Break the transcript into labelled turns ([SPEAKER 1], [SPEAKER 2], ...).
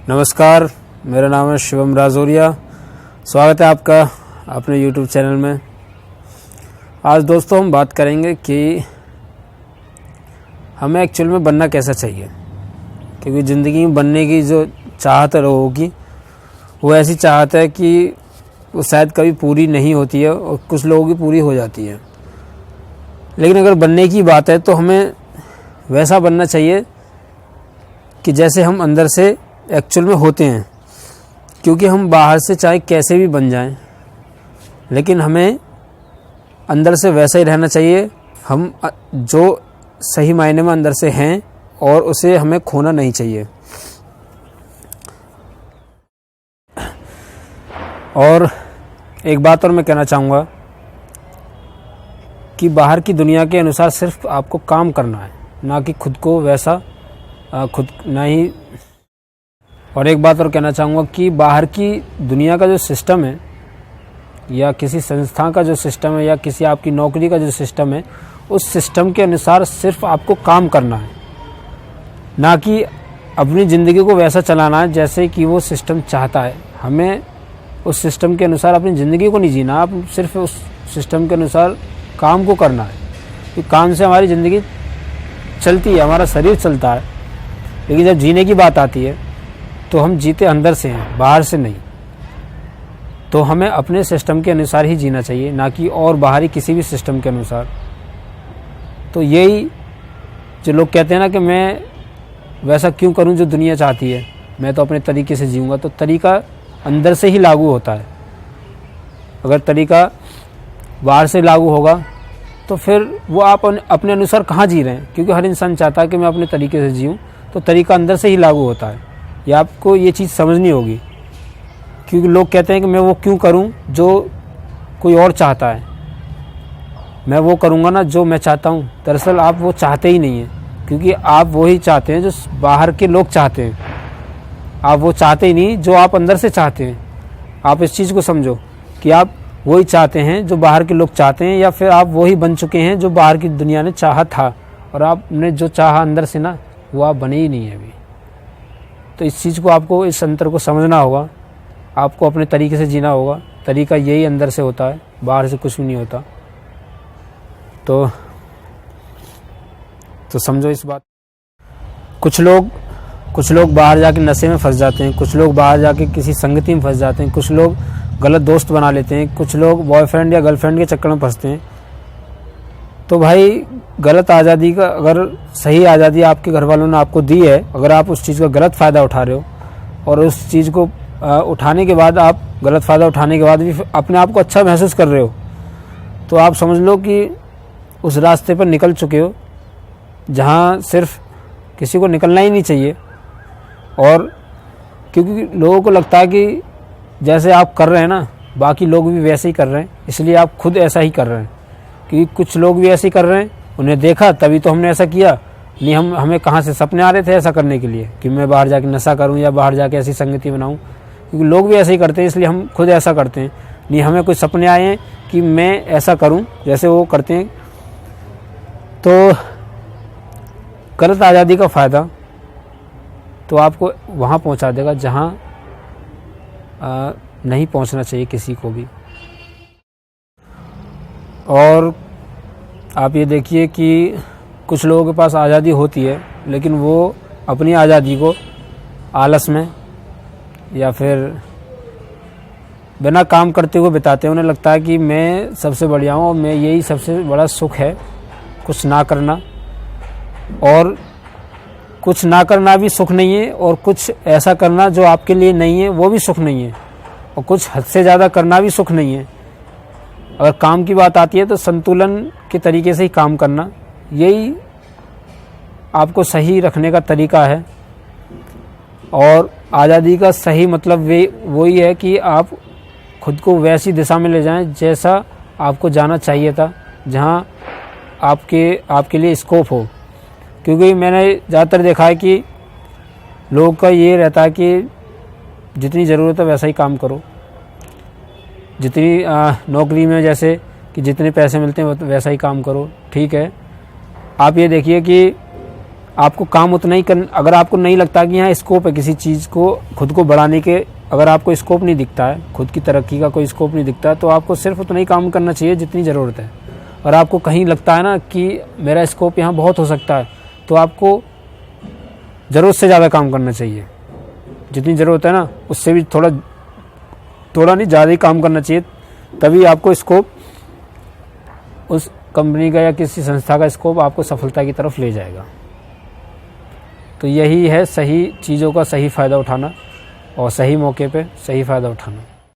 [SPEAKER 1] नमस्कार, मेरा नाम है शिवम राजौरिया। स्वागत है आपका अपने YouTube चैनल में। आज दोस्तों हम बात करेंगे कि हमें एक्चुअल में बनना कैसा चाहिए, क्योंकि ज़िंदगी में बनने की जो चाहत होगी वो ऐसी चाहत है कि वो शायद कभी पूरी नहीं होती है और कुछ लोगों की पूरी हो जाती है। लेकिन अगर बनने की बात है तो हमें वैसा बनना चाहिए कि जैसे हम अंदर से एक्चुअल में होते हैं, क्योंकि हम बाहर से चाहे कैसे भी बन जाएं, लेकिन हमें अंदर से वैसा ही रहना चाहिए हम जो सही मायने में अंदर से हैं, और उसे हमें खोना नहीं चाहिए। और एक बात और मैं कहना चाहूँगा कि बाहर की दुनिया के अनुसार सिर्फ आपको काम करना है, ना कि खुद को वैसा ना ही। और एक बात और कहना चाहूँगा कि बाहर की दुनिया का जो सिस्टम है, या किसी संस्था का जो सिस्टम है, या किसी आपकी नौकरी का जो सिस्टम है, उस सिस्टम के अनुसार सिर्फ आपको काम करना है, ना कि अपनी ज़िंदगी को वैसा चलाना है जैसे कि वो सिस्टम चाहता है। हमें उस सिस्टम के अनुसार अपनी ज़िंदगी को नहीं जीना, आप सिर्फ उस सिस्टम के अनुसार काम को करना है, क्योंकि काम से हमारी ज़िंदगी चलती है, हमारा शरीर चलता है। लेकिन जब जीने की बात आती है तो हम जीते अंदर से हैं, बाहर से नहीं। तो हमें अपने सिस्टम के अनुसार ही जीना चाहिए, ना कि और बाहरी किसी भी सिस्टम के अनुसार। तो यही जो लोग कहते हैं ना कि मैं वैसा क्यों करूं जो दुनिया चाहती है, मैं तो अपने तरीके से जीऊँगा, तो तरीका अंदर से ही लागू होता है। अगर तरीका बाहर से लागू होगा तो फिर वो आप अपने अनुसार कहाँ जी रहे हैं, क्योंकि हर इंसान चाहता है कि मैं अपने तरीके से जीऊँ, तो तरीका अंदर से ही लागू होता है। या आपको ये चीज़ समझनी होगी, क्योंकि लोग कहते हैं कि मैं वो क्यों करूं जो कोई और चाहता है, मैं वो करूंगा ना जो मैं चाहता हूं। दरअसल आप वो चाहते ही नहीं हैं, क्योंकि आप वही चाहते हैं जो बाहर के लोग चाहते हैं। आप वो चाहते ही नहीं जो आप अंदर से चाहते हैं। आप इस चीज़ को समझो कि आप वही चाहते हैं जो बाहर के लोग चाहते हैं, या फिर आप वही बन चुके हैं जो बाहर की दुनिया ने चाहा था, और आपने जो चाहा अंदर से ना, वो आप बने ही नहीं है अभी। तो इस चीज़ को आपको, इस अंतर को समझना होगा। आपको अपने तरीके से जीना होगा। तरीका यही अंदर से होता है, बाहर से कुछ भी नहीं होता। तो समझो इस बात। कुछ लोग बाहर जाके नशे में फंस जाते हैं, कुछ लोग बाहर जाके किसी संगति में फंस जाते हैं, कुछ लोग गलत दोस्त बना लेते हैं, कुछ लोग बॉयफ्रेंड या गर्लफ्रेंड के चक्कर में फंसते हैं। तो भाई गलत आज़ादी का, अगर सही आज़ादी आपके घर वालों ने आपको दी है, अगर आप उस चीज़ का गलत फ़ायदा उठा रहे हो, और उस चीज़ को उठाने के बाद, आप गलत फ़ायदा उठाने के बाद भी अपने आप को अच्छा महसूस कर रहे हो, तो आप समझ लो कि उस रास्ते पर निकल चुके हो जहाँ सिर्फ किसी को निकलना ही नहीं चाहिए। और क्योंकि लोगों को लगता है कि जैसे आप कर रहे हैं ना, बाकी लोग भी वैसे ही कर रहे हैं, इसलिए आप खुद ऐसा ही कर रहे हैं। क्योंकि कुछ लोग भी ऐसे ही कर रहे हैं, उन्हें देखा तभी तो हमने ऐसा किया। नहीं, हमें कहाँ से सपने आ रहे थे ऐसा करने के लिए कि मैं बाहर जाके नशा करूं या बाहर जाके ऐसी संगति बनाऊं, क्योंकि लोग भी ऐसे ही करते हैं, इसलिए हम खुद ऐसा करते हैं। नहीं, हमें कुछ सपने आए हैं कि मैं ऐसा करूं जैसे वो करते हैं। तो गलत आज़ादी का फ़ायदा तो आपको वहाँ पहुँचा देगा जहाँ नहीं पहुँचना चाहिए किसी को भी। और आप ये देखिए कि कुछ लोगों के पास आज़ादी होती है, लेकिन वो अपनी आज़ादी को आलस में या फिर बिना काम करते हुए बिताते हैं। उन्हें लगता है कि मैं सबसे बढ़िया हूँ और मैं, यही सबसे बड़ा सुख है, कुछ ना करना। और कुछ ना करना भी सुख नहीं है, और कुछ ऐसा करना जो आपके लिए नहीं है वो भी सुख नहीं है, और कुछ हद से ज़्यादा करना भी सुख नहीं है। अगर काम की बात आती है तो संतुलन के तरीके से ही काम करना, यही आपको सही रखने का तरीका है। और आज़ादी का सही मतलब वही है कि आप खुद को वैसी दिशा में ले जाएं जैसा आपको जाना चाहिए था, जहां आपके लिए स्कोप हो। क्योंकि मैंने ज़्यादातर देखा है कि लोगों का ये रहता है कि जितनी ज़रूरत है वैसा ही काम करो। जितनी नौकरी में जैसे कि जितने पैसे मिलते हैं वैसा ही काम करो, ठीक है। आप ये देखिए कि आपको काम उतना ही अगर आपको नहीं लगता कि यहाँ स्कोप है किसी चीज़ को खुद को बढ़ाने के, अगर आपको स्कोप नहीं दिखता है, खुद की तरक्की का कोई स्कोप नहीं दिखता है, तो आपको सिर्फ उतना ही काम करना चाहिए जितनी ज़रूरत है। और आपको कहीं लगता है ना कि मेरा स्कोप यहाँ बहुत हो सकता है, तो आपको ज़रूरत से ज़्यादा काम करना चाहिए। जितनी ज़रूरत है ना उससे भी थोड़ा नहीं ज़्यादा ही काम करना चाहिए, तभी आपको स्कोप, उस कंपनी का या किसी संस्था का स्कोप आपको सफलता की तरफ ले जाएगा। तो यही है सही चीज़ों का सही फ़ायदा उठाना और सही मौके पे सही फ़ायदा उठाना।